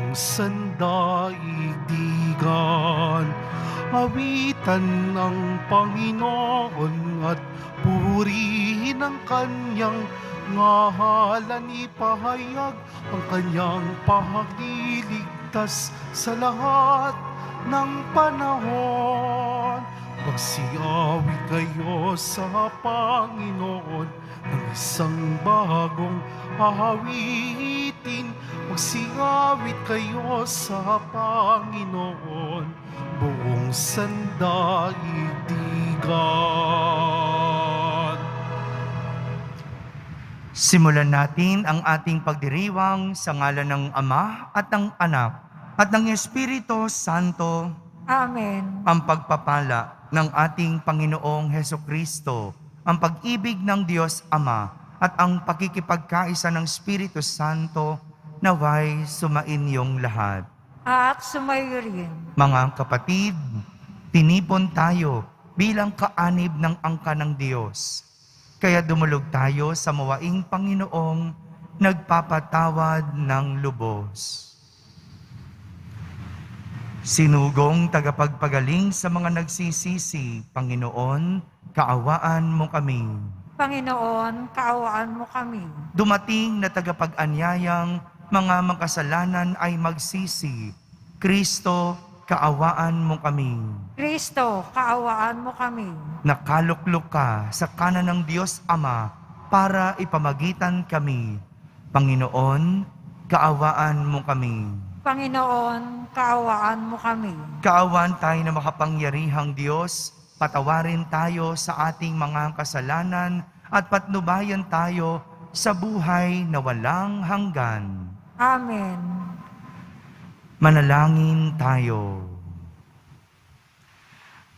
buong sandaigdigan. Awitan ng Panginoon at purihin ang kanyang ngalan. Ipahayag ang kanyang pagliligtas sa lahat ng panahon. Magsiawit kayo sa Panginoon ng isang bagong awitin. Magsiawit kayo sa Panginoon, buong sandaigdigan. Simulan natin ang ating pagdiriwang sa ngalan ng Ama at ng Anak at ng Espiritu Santo. Amen. Ang pagpapala ng ating Panginoong Hesukristo, ang pag-ibig ng Diyos Ama at ang pakikipagkaisa ng Espiritu Santo naway sumainyong lahat. At sumayo rin. Mga kapatid, tinipon tayo bilang kaanib ng angka ng Diyos. Kaya dumulog tayo sa mawaing Panginoong nagpapatawad ng lubos. Sinugong tagapagpagaling sa mga nagsisisi, Panginoon, kaawaan mo kami. Panginoon, kaawaan mo kami. Dumating na tagapag-anyayang mga makasalanan ay magsisi. Kristo, kaawaan mo kami. Kristo, kaawaan mo kami. Nakaluklok ka sa kanan ng Diyos Ama para ipamagitan kami. Panginoon, kaawaan mo kami. Panginoon, kaawaan mo kami. Kaawaan tayo na makapangyarihang Diyos, patawarin tayo sa ating mga kasalanan at patnubayan tayo sa buhay na walang hanggan. Amen. Manalangin tayo.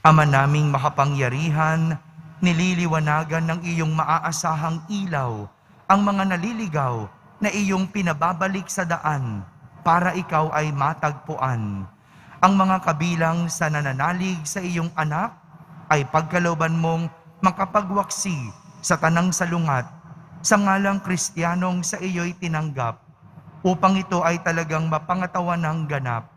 Ama naming makapangyarihan, nililiwanagan ng iyong maaasahang ilaw ang mga naliligaw na iyong pinababalik sa daan para ikaw ay matagpuan. Ang mga kabilang sa nananalig sa iyong anak ay pagkalooban mong makapagwaksi sa tanang salungat sa ngalang Kristiyanong sa iyo'y tinanggap, upang ito ay talagang mapangatawan ng ganap.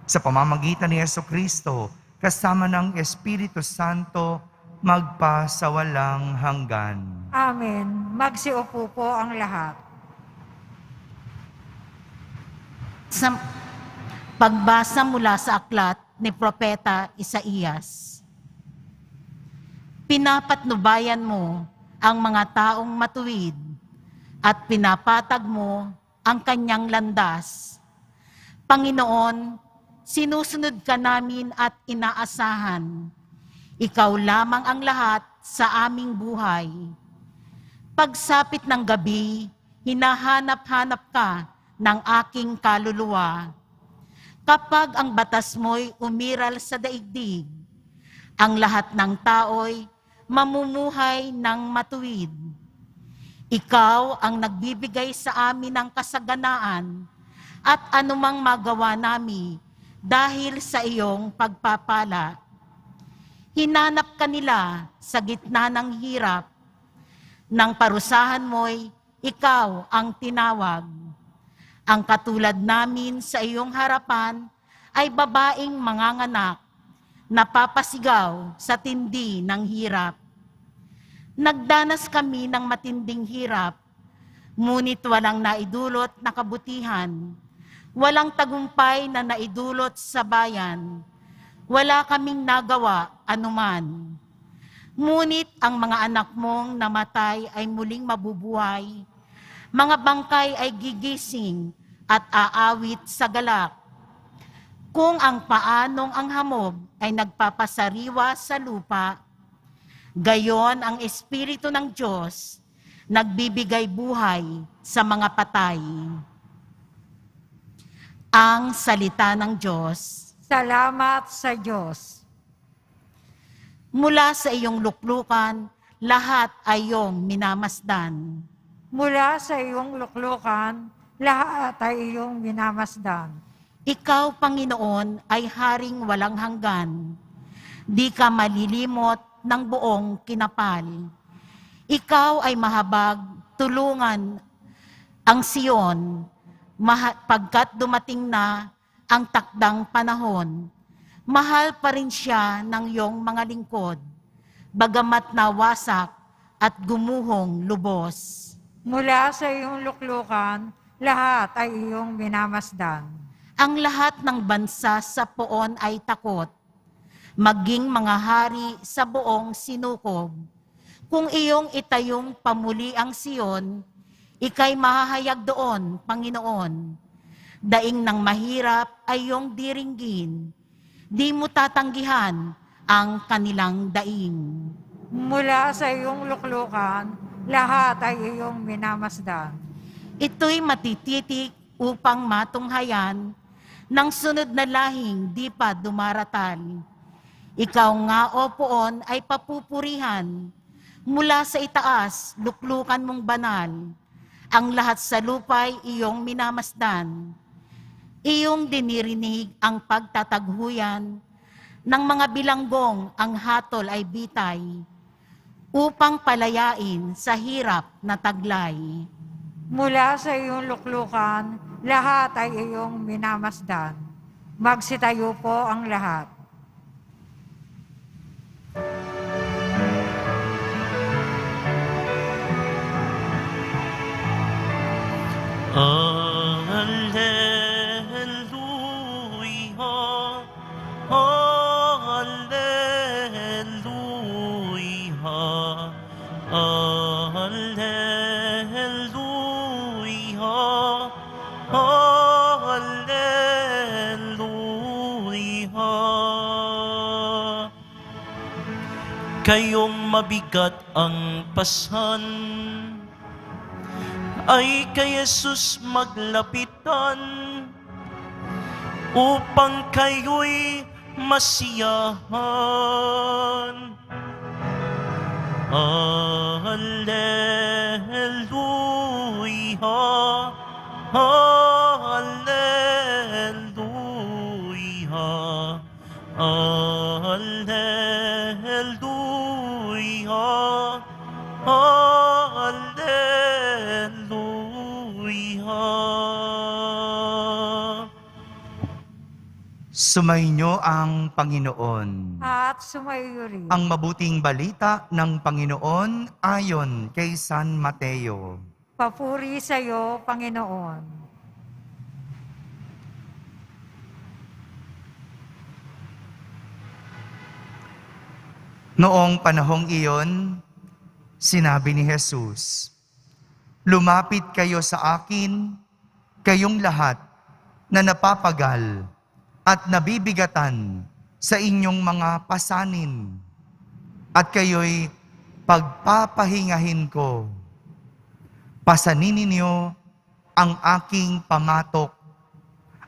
Sa pamamagitan ni Jesucristo, kasama ng Espiritu Santo, magpa sa walang hanggan. Amen. Magsiupo po ang lahat. Sa pagbasa mula sa aklat ni Propeta Isaías. Pinapatnubayan mo ang mga taong matuwid at pinapatag mo ang kanyang landas. Panginoon, sinusunod ka namin at inaasahan. Ikaw lamang ang lahat sa aming buhay. Pagsapit ng gabi, hinahanap-hanap ka ng aking kaluluwa. Kapag ang batas mo'y umiral sa daigdig, ang lahat ng tao'y mamumuhay ng matuwid. Ikaw ang nagbibigay sa amin ng kasaganaan at anumang magawa nami dahil sa iyong pagpapala. Hinanap ka nila sa gitna ng hirap. Nang parusahan mo'y ikaw ang tinawag. Ang katulad namin sa iyong harapan ay babaeng manganganak, napapasigaw sa tindi ng hirap. Nagdanas kami ng matinding hirap, ngunit walang naidulot na kabutihan, walang tagumpay na naidulot sa bayan, wala kaming nagawa anuman. Ngunit ang mga anak mong namatay ay muling mabubuhay, mga bangkay ay gigising at aawit sa galak. Kung ang paanong ang hamog ay nagpapasariwa sa lupa, gayon ang Espiritu ng Diyos nagbibigay buhay sa mga patay. Ang salita ng Diyos. Salamat sa Diyos. Mula sa iyong luklukan, lahat ay iyong minamasdan. Mula sa iyong luklukan, lahat ay iyong minamasdan. Ikaw, Panginoon, ay haring walang hanggan. Di ka malilimot ng buong kinapal. Ikaw ay mahabag, tulungan ang Siyon. pagkat dumating na ang takdang panahon, mahal pa rin siya ng iyong mga lingkod, bagamat nawasak at gumuhong lubos. Mula sa iyong luklukan, lahat ay iyong minamasdan. Ang lahat ng bansa sa poon ay takot, maging mga hari sa buong sinukob. Kung iyong itayong pamuli ang Siyon, ika'y mahahayag doon, Panginoon. Daing ng mahirap ay iyong diringgin, di mo tatanggihan ang kanilang daing. Mula sa iyong luklukan, lahat ay iyong minamasdan. Ito'y matititik upang matunghayan ng sunod na lahing di pa dumaratal. Ikaw nga, O poon, ay papupurihan. Mula sa itaas, luklukan mong banal. Ang lahat sa lupa'y iyong minamasdan. Iyong dinirinig ang pagtataghuyan ng mga bilanggong, ang hatol ay bitay, upang palayain sa hirap na taglay. Mula sa iyong luklukan, lahat ay iyong minamasdan. Magsitayo po ang lahat. Alleluia, Alleluia, Alleluia, Alleluia. Kayong mabigat ang pasan, ay kay Jesus maglapitan, upang kayo'y masiyahan. Alleluia, Alleluia, Alleluia, Alleluia. Sumainyo ang Panginoon. At sumayo rin. Ang mabuting balita ng Panginoon ayon kay San Mateo. Papuri sa iyo, Panginoon. Noong panahong iyon, sinabi ni Jesus, "Lumapit kayo sa akin, kayong lahat na napapagal at nabibigatan sa inyong mga pasanin, at kayo'y pagpapahingahin ko. Pasanin ninyo ang aking pamatok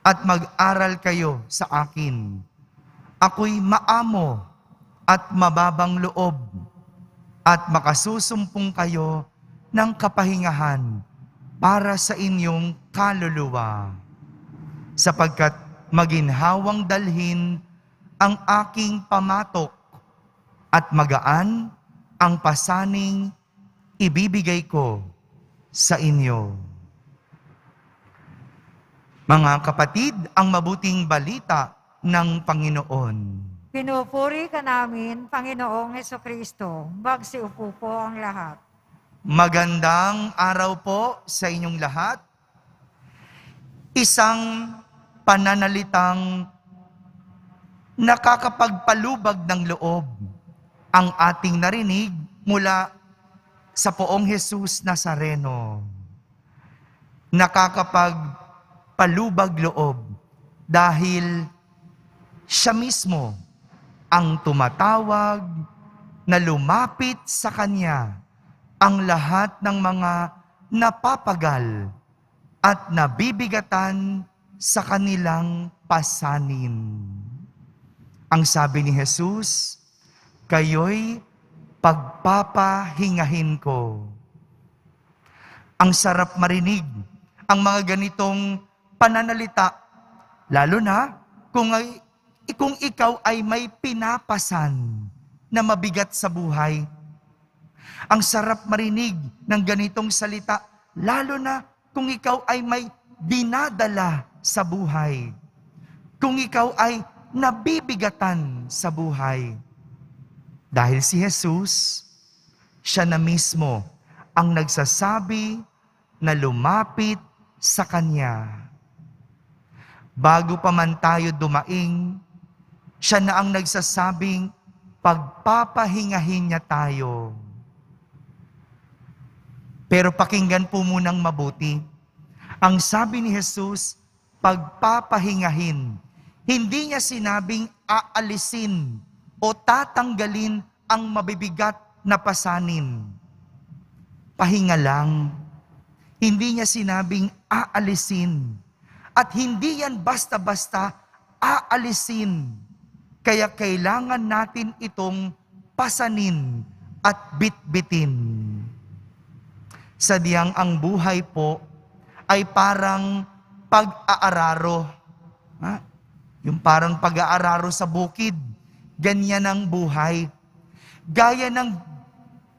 at mag-aral kayo sa akin. Ako'y maamo at mababang loob, at makasusumpong kayo ng kapahingahan para sa inyong kaluluwa, sapagkat maginhawang dalhin ang aking pamatok at magaan ang pasaning ibibigay ko sa inyo." Mga kapatid, ang mabuting balita ng Panginoon. Pinupuri ka namin, Panginoong Hesukristo. Magsiupo po ang lahat. Magandang araw po sa inyong lahat. Isang pananalitang nakakapagpalubag ng loob ang ating narinig mula sa poong Jesus Nazareno. Nakakapagpalubag loob dahil siya mismo ang tumatawag na lumapit sa Kanya ang lahat ng mga napapagal at nabibigatan sa kanilang pasanin. Ang sabi ni Jesus, "Kayo'y pagpapahingahin ko." Ang sarap marinig ang mga ganitong pananalita, lalo na kung ikaw ay may pinapasan na mabigat sa buhay. Ang sarap marinig ng ganitong salita, lalo na kung ikaw ay may dinadala sa buhay. Kung ikaw ay nabibigatan sa buhay. Dahil si Jesus, siya na mismo ang nagsasabi na lumapit sa Kanya. Bago pa man tayo dumaing, siya na ang nagsasabing pagpapahingahin niya tayo. Pero pakinggan po munang mabuti. Ang sabi ni Jesus, pagpapahingahin. Hindi niya sinabing aalisin o tatanggalin ang mabibigat na pasanin. Pahinga lang. Hindi niya sinabing aalisin. At hindi yan basta-basta aalisin. Kaya kailangan natin itong pasanin at bitbitin. Sadyang ang buhay po ay parang pag-aararo. Yung parang pag-aararo sa bukid. Ganyan ang buhay. Gaya ng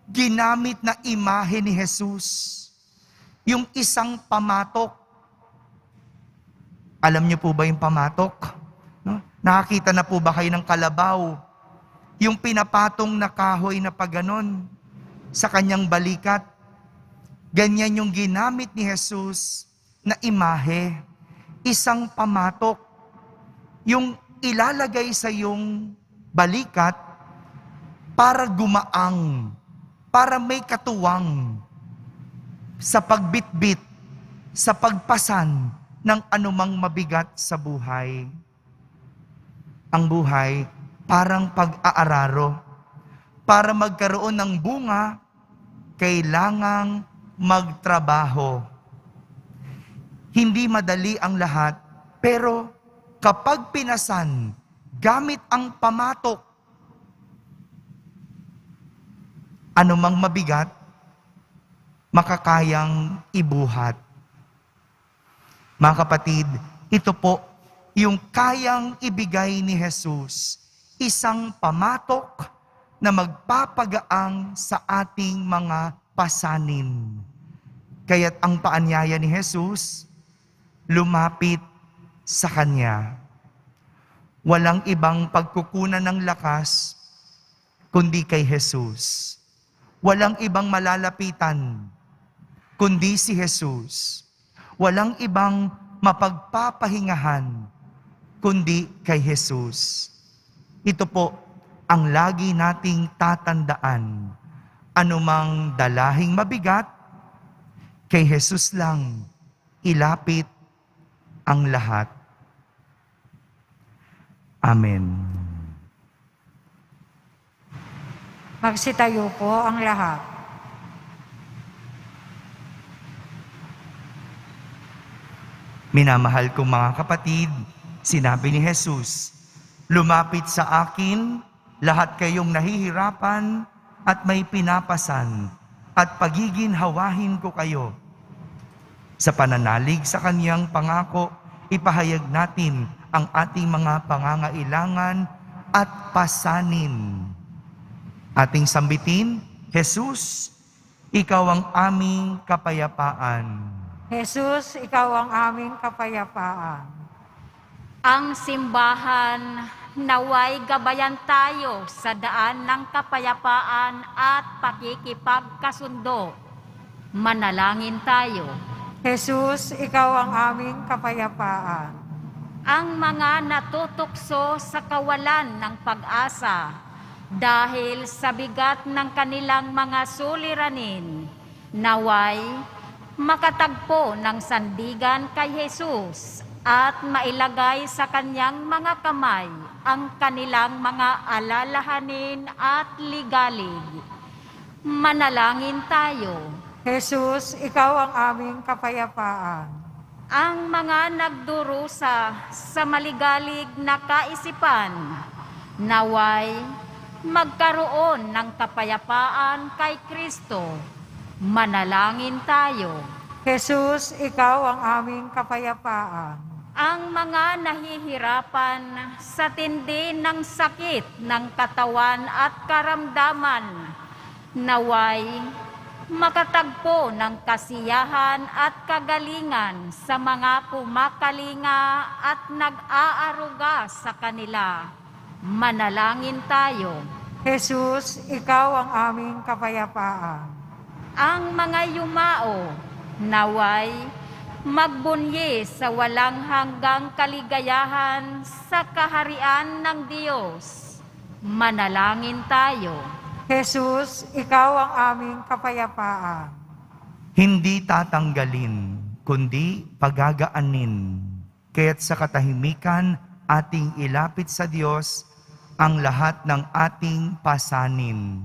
ginamit na imahe ni Jesus. Yung isang pamatok. Alam niyo po ba yung pamatok? No? Nakakita na po ba kayo ng kalabaw? Yung pinapatong na kahoy na paganon sa kanyang balikat. Ganyan yung ginamit ni Jesus na imahe. Isang pamatok. Yung ilalagay sa iyong balikat para gumaang, para may katuwang sa pagbitbit, sa pagpasan ng anumang mabigat sa buhay. Ang buhay parang pag-aararo. Para magkaroon ng bunga, kailangang magtrabaho. Hindi madali ang lahat, pero kapag pinasan, gamit ang pamatok, anumang mabigat, makakayang ibuhat. Mga kapatid, ito po yung kayang ibigay ni Jesus, isang pamatok na magpapagaang sa ating mga pasanin. Kaya't ang paanyaya ni Jesus, lumapit sa Kanya. Walang ibang pagkukunan ng lakas, kundi kay Jesus. Walang ibang malalapitan, kundi si Jesus. Walang ibang mapagpapahingahan, kundi kay Jesus. Ito po ang lagi nating tatandaan. Anumang dalahing mabigat, kay Jesus lang ilapit ang lahat. Amen. Magsitayo po ang lahat. Minamahal kong mga kapatid, sinabi ni Jesus, lumapit sa akin lahat kayong nahihirapan at may pinapasan at pagiginhawahin ko kayo. Sa pananalig sa Kaniyang pangako, ipahayag natin ang ating mga pangangailangan at pasanin. Ating sambitin, Jesus, ikaw ang aming kapayapaan. Jesus, ikaw ang aming kapayapaan. Ang simbahan naway gabayan tayo sa daan ng kapayapaan at pakikipagkasundo. Manalangin tayo. Jesus, ikaw ang aming kapayapaan. Ang mga natutukso sa kawalan ng pag-asa dahil sa bigat ng kanilang mga suliranin, naway makatagpo ng sandigan kay Jesus at mailagay sa kanyang mga kamay ang kanilang mga alalahanin at ligalig. Manalangin tayo. Jesus, ikaw ang aming kapayapaan. Ang mga nagdurusa sa maligalig na kaisipan, naway magkaroon ng kapayapaan kay Kristo. Manalangin tayo. Jesus, ikaw ang aming kapayapaan. Ang mga nahihirapan sa tindi ng sakit ng katawan at karamdaman, naway makatagpo ng kasiyahan at kagalingan sa mga kumakalinga at nag-aaruga sa kanila. Manalangin tayo. Jesus, ikaw ang aming kapayapaan. Ang mga yumao, naway, magbunyi sa walang hanggang kaligayahan sa kaharian ng Diyos. Manalangin tayo. Jesus, ikaw ang aming kapayapaan. Hindi tatanggalin, kundi pagagaanin. Kaya't sa katahimikan, ating ilapit sa Diyos ang lahat ng ating pasanin.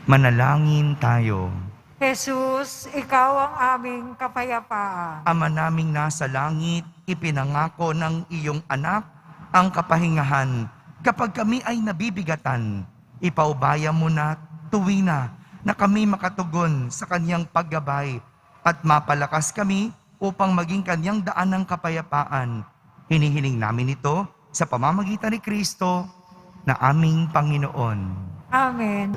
Manalangin tayo. Jesus, ikaw ang aming kapayapaan. Ama naming nasa langit, ipinangako ng iyong anak ang kapahingahan. Kapag kami ay nabibigatan, ipaubaya mo na tuwing na kami makatugon sa kanyang paggabay at mapalakas kami upang maging kanyang daan ng kapayapaan. Hinihiling namin ito sa pamamagitan ni Kristo na aming Panginoon. Amen.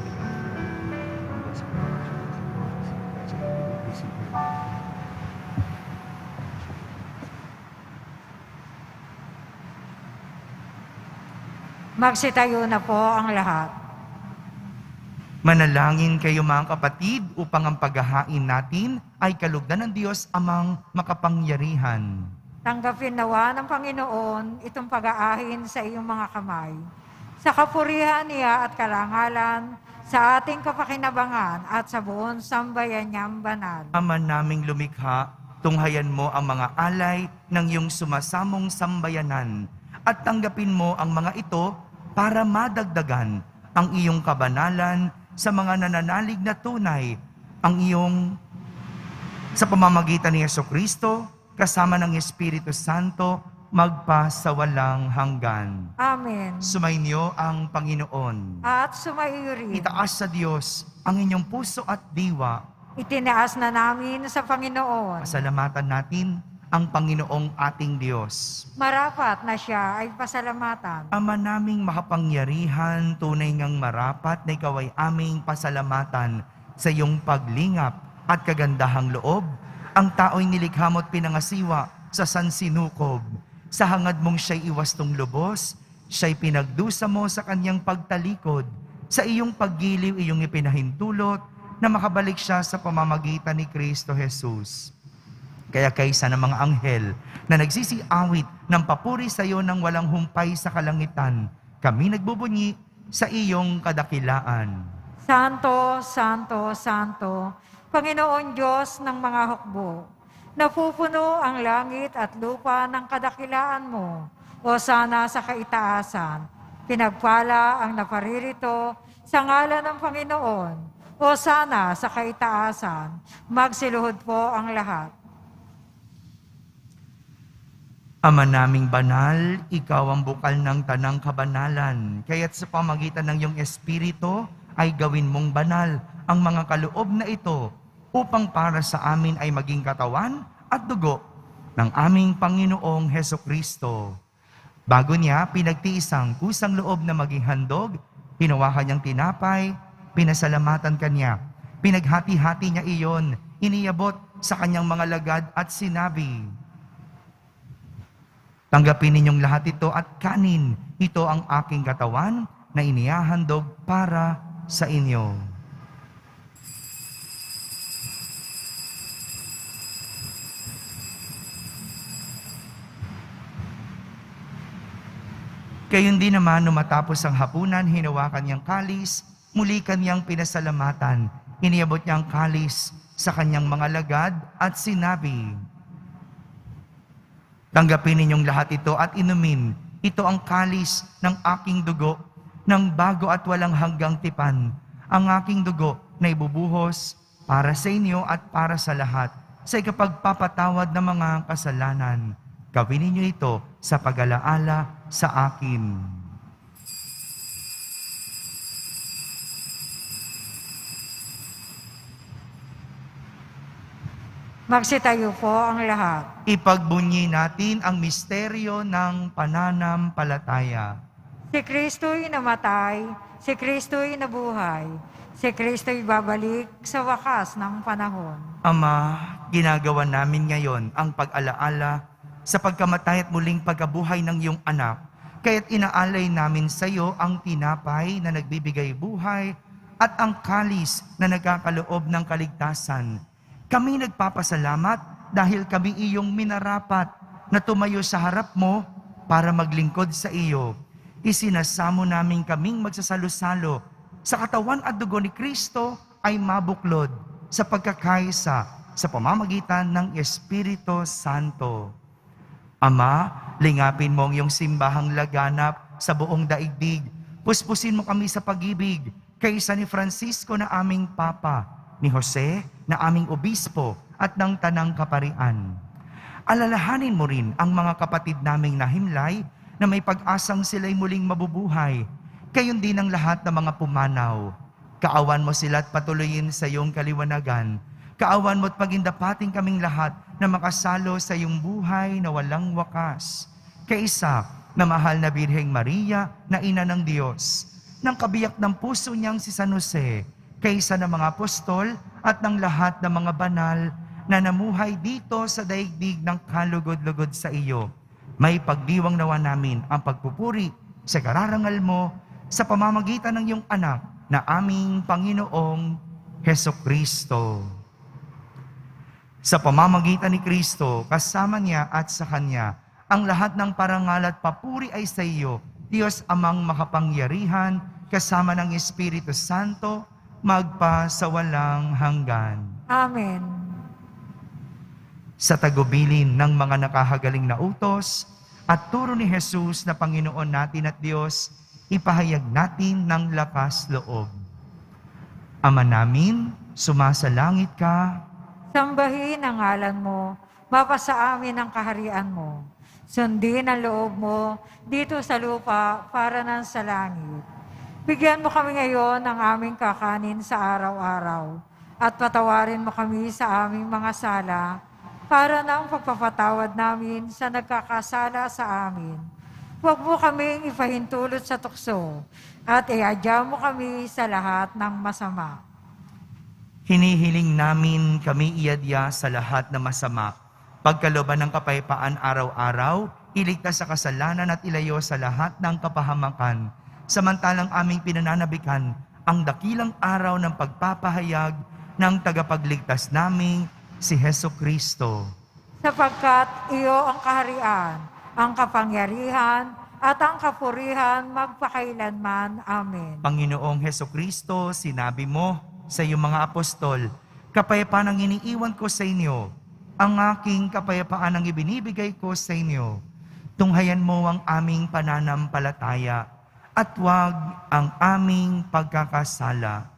Magsitayo na po ang lahat. Manalangin kayo mga kapatid upang ang paghahain natin ay kalugdan ng Diyos amang makapangyarihan. Tanggapin nawa ng Panginoon itong pag-aahin sa iyong mga kamay. Sa kapurihan niya at karangalan, sa ating kapakinabangan at sa buong sambayan niyang banal. Ama naming lumikha, tunghayan mo ang mga alay ng iyong sumasamong sambayanan at tanggapin mo ang mga ito para madagdagan ang iyong kabanalan sa mga nananalig na tunay ang iyong sa pamamagitan ni Jesucristo kasama ng Espiritu Santo magpa sa walang hanggan. Amen. Sumainyo ang Panginoon. At sumaiyo rin. Itaas sa Diyos ang inyong puso at diwa. Itinaas na namin sa Panginoon. Pasalamatan natin ang Panginoong ating Diyos. Marapat na siya ay pasalamatan. Ama naming makapangyarihan, tunay ngang marapat na ikaw ay aming pasalamatan sa iyong paglingap at kagandahang loob. Ang tao'y nilikha mo't pinangasiwa sa sansinukob. Sa hangad mong siya'y iwastong lubos, siya'y pinagdusa mo sa kanyang pagtalikod. Sa iyong paggiliw, iyong ipinahintulot na makabalik siya sa pamamagitan ni Kristo Jesus. Kaya kaysa ng mga anghel na nagsisiawit ng papuri sa iyo ng walang humpay sa kalangitan, kami nagbubunyi sa iyong kadakilaan. Santo, Santo, Santo, Panginoon Diyos ng mga hukbo, napupuno ang langit at lupa ng kadakilaan mo, o sana sa kaitaasan. Pinagpala ang naparirito sa ngalan ng Panginoon, o sana sa kaitaasan. Magsiluhod po ang lahat. Ama naming banal, ikaw ang bukal ng tanang kabanalan. Kaya't sa pamagitan ng iyong Espiritu ay gawin mong banal ang mga kaloob na ito upang para sa amin ay maging katawan at dugo ng aming Panginoong Hesukristo. Bago niya pinagtiis ang kusang loob na maging handog, hinawakan niyang tinapay, pinasalamatan kanya, pinaghati-hati niya iyon, iniabot sa kanyang mga lagad at sinabi, "Tanggapin ninyong lahat ito at kanin. Ito ang aking katawan na inihahandog para sa inyo." Gayon din naman, nung matapos ang hapunan, hinawakan niyang kalis, muli kanyang pinasalamatan. Iniabot niyang kalis sa kanyang mga lagad at sinabi, "Tanggapin ninyong lahat ito at inumin. Ito ang kalis ng aking dugo, ng bago at walang hanggang tipan. Ang aking dugo na ibubuhos para sa inyo at para sa lahat, sa ikapagpapatawad ng mga kasalanan. Gawin ninyo ito sa pag-alaala sa akin." Magsitayo po ang lahat. Ipagbunyi natin ang misteryo ng pananampalataya. Si Kristo'y namatay, si Kristo'y nabuhay, si Kristo'y babalik sa wakas ng panahon. Ama, ginagawa namin ngayon ang pag-alaala sa pagkamatay at muling pagkabuhay ng iyong anak. Kaya't inaalay namin sa iyo ang tinapay na nagbibigay buhay at ang kalis na nagkakaloob ng kaligtasan. Kami nagpapasalamat dahil kami iyong minarapat na tumayo sa harap mo para maglingkod sa iyo. Isinasamo namin kaming magsasalo-salo sa katawan at dugo ni Kristo ay mabuklod sa pagkakaisa sa pamamagitan ng Espiritu Santo. Ama, lingapin mo ang iyong simbahang laganap sa buong daigdig. Puspusin mo kami sa pag-ibig kaysa ni Francisco na aming Papa, ni Jose na aming Obispo at ng Tanang Kaparian. Alalahanin mo rin ang mga kapatid naming nahimlay na may pag-asang sila'y muling mabubuhay. Gayon din ang lahat ng mga pumanaw. Kaawan mo sila at patuloyin sa iyong kaliwanagan. Kaawan mo at pagindapating kaming lahat na makasalo sa iyong buhay na walang wakas. Kaisa na mahal na Birheng Maria na Ina ng Diyos, ng kabiyak ng puso niyang si San Jose, kaysa ng mga apostol at ng lahat ng mga banal na namuhay dito sa daigdig ng kalugod-lugod sa iyo. May pagdiwang nawa namin ang pagpupuri sa kararangal mo sa pamamagitan ng iyong anak na aming Panginoong Hesukristo. Sa pamamagitan ni Kristo, kasama niya at sa Kanya, ang lahat ng parangal at papuri ay sa iyo, Diyos Amang makapangyarihan, kasama ng Espiritu Santo, magpa sa walang hanggan. Amen. Sa tagubilin ng mga nakahagaling na utos at turo ni Jesus na Panginoon natin at Diyos, ipahayag natin ng lakas loob. Ama namin, sumasalangit ka. Sambahin ang ngalan mo, mapasa amin ang kaharian mo. Sundin ang loob mo dito sa lupa para ng sa langit. Bigyan mo kami ngayon ng aming kakanin sa araw-araw at patawarin mo kami sa aming mga sala para ng pagpapatawad namin sa nagkakasala sa amin. Huwag mo kaming ipahintulot sa tukso at iadya mo kami sa lahat ng masama. Hinihiling namin kami iadya sa lahat na masama. Pagkalooban ng kapayapaan araw-araw, iligtas sa kasalanan at ilayo sa lahat ng kapahamakan. Samantalang aming pinananabikan ang dakilang araw ng pagpapahayag ng tagapagligtas naming si Hesukristo. Sapagkat iyo ang kaharian, ang kapangyarihan, at ang kapurihan magpakailanman. Amen. Panginoong Hesukristo, sinabi mo sa iyong mga apostol, kapayapaan ang iniiwan ko sa inyo, ang aking kapayapaan ang ibinibigay ko sa inyo. Tunghayan mo ang aming pananampalataya at huwag ang aming pagkakasala.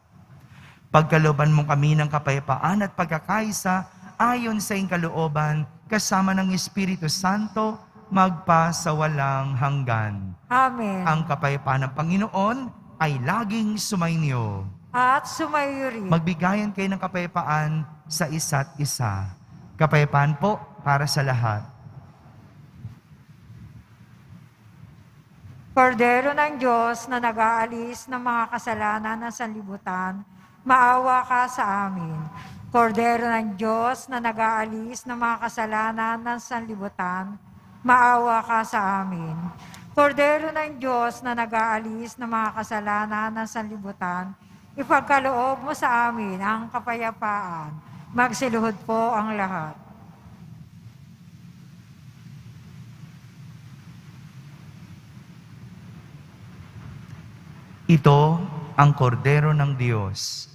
Pagkalooban mo kami ng kapayapaan at pagkakaisa ayon sa iyong kalooban, kasama ng Espiritu Santo, magpa sa walang hanggan. Amen. Ang kapayapaan ng Panginoon ay laging sumainyo. At sumayo rin. Magbigayan kayo ng kapayapaan sa isa't isa. Kapayapaan po para sa lahat. Kordero ng Diyos na nag-aalis ng mga kasalanan ng sanlibutan, maawa ka sa amin. Kordero ng Diyos na nag-aalis ng mga kasalanan ng sanlibutan, maawa ka sa amin. Kordero ng Diyos na nag-aalis ng mga kasalanan ng sanlibutan, ipagkaloob mo sa amin ang kapayapaan. Magsiluhod po ang lahat. Ito ang kordero ng Diyos.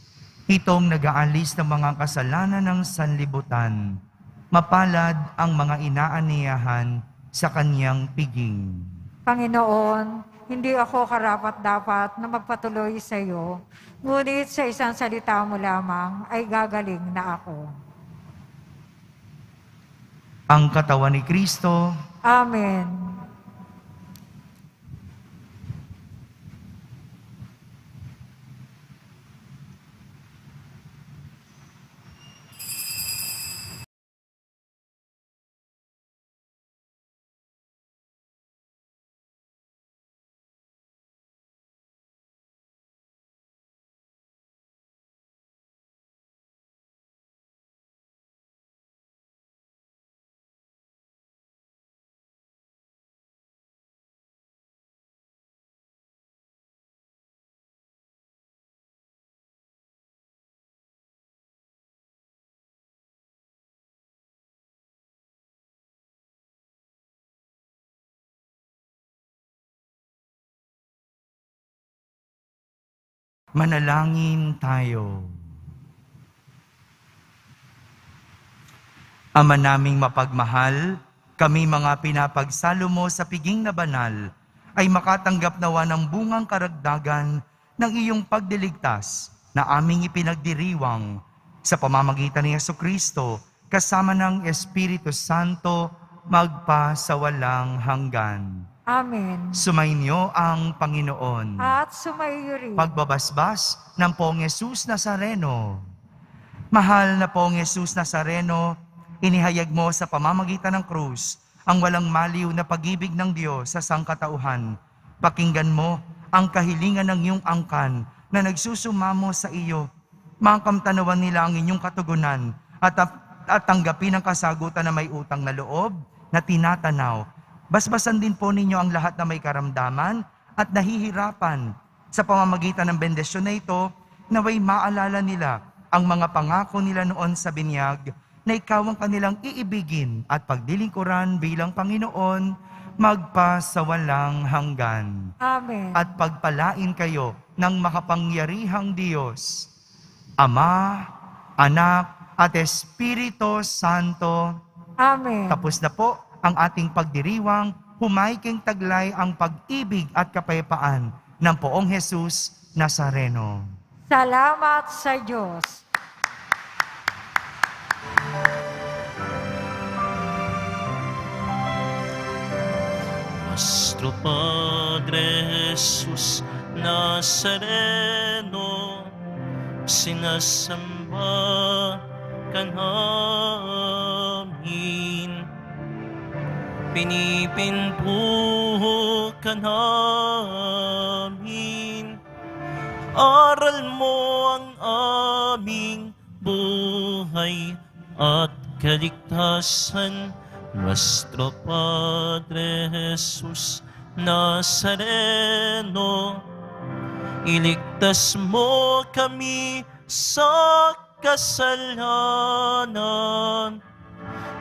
Itong nag-aalis ng mga kasalanan ng sanlibutan. Mapalad ang mga inaaniyahan sa kanyang piging. Panginoon, hindi ako karapat-dapat na magpatuloy sa iyo, ngunit sa isang salita mo lamang ay gagaling na ako. Ang katawan ni Kristo, Amen. Manalangin tayo. Ama naming mapagmahal, kami mga pinapagsalo mo sa piging na banal, ay makatanggap nawa ng bungang karagdagan ng iyong pagdiligtas na aming ipinagdiriwang sa pamamagitan ni Jesucristo kasama ng Espiritu Santo magpa sa walang hanggan. Amen. Sumainyo ang Panginoon. At sumaiyo rin. Pagbabasbas ng Poong Jesus Nazareno. Mahal na Poong Jesus Nazareno, inihayag mo sa pamamagitan ng krus ang walang maliw na pag-ibig ng Diyos sa sangkatauhan. Pakinggan mo ang kahilingan ng iyong angkan na nagsusumamo sa iyo. Makamtanawan nila ang inyong katugunan at tanggapin ang kasagutan na may utang na loob na tinatanaw. Basbasan din po ninyo ang lahat na may karamdaman at nahihirapan. Sa pamamagitan ng bendisyon na ito, naway maalala nila ang mga pangako nila noon sa binyag na ikaw ang kanilang iibigin at pagdilingkuran bilang Panginoon magpa sa walang hanggan. Amen. At pagpalain kayo ng makapangyarihang Diyos, Ama, Anak, at Espiritu Santo. Amen. Tapos na po ang ating pagdiriwang, humaiking taglay ang pag-ibig at kapayapaan ng Poong Jesus Nazareno. Salamat sa Diyos. Nuestro Padre Jesus Nazareno, sinasamba ka namin. Pinipinto ka namin. Aral mo ang aming buhay at kaligtasan. Nuestro Padre Jesus Nazareno, iligtas mo kami sa kasalanan.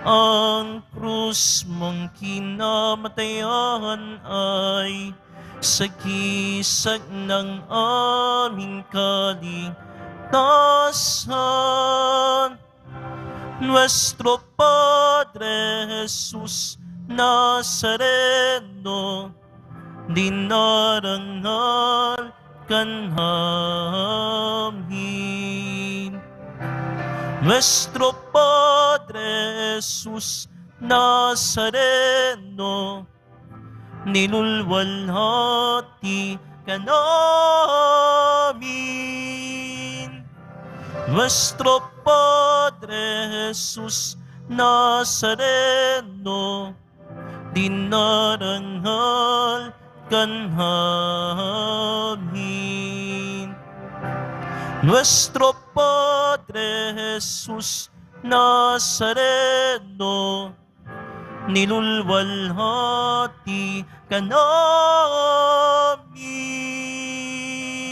Ang krus mong kinamatayan ay sagisag ng aming kaligtasan. Nuestro Padre Jesus Nazareno, dinarangal ka namin. Nuestro Padre Jesus Nazareno, nilulwalhati ka namin. Nuestro Padre Jesus Nazareno, dinarangal ka namin. Nuestro Padre Jesus Nazareno, nilulwalhati ka namin.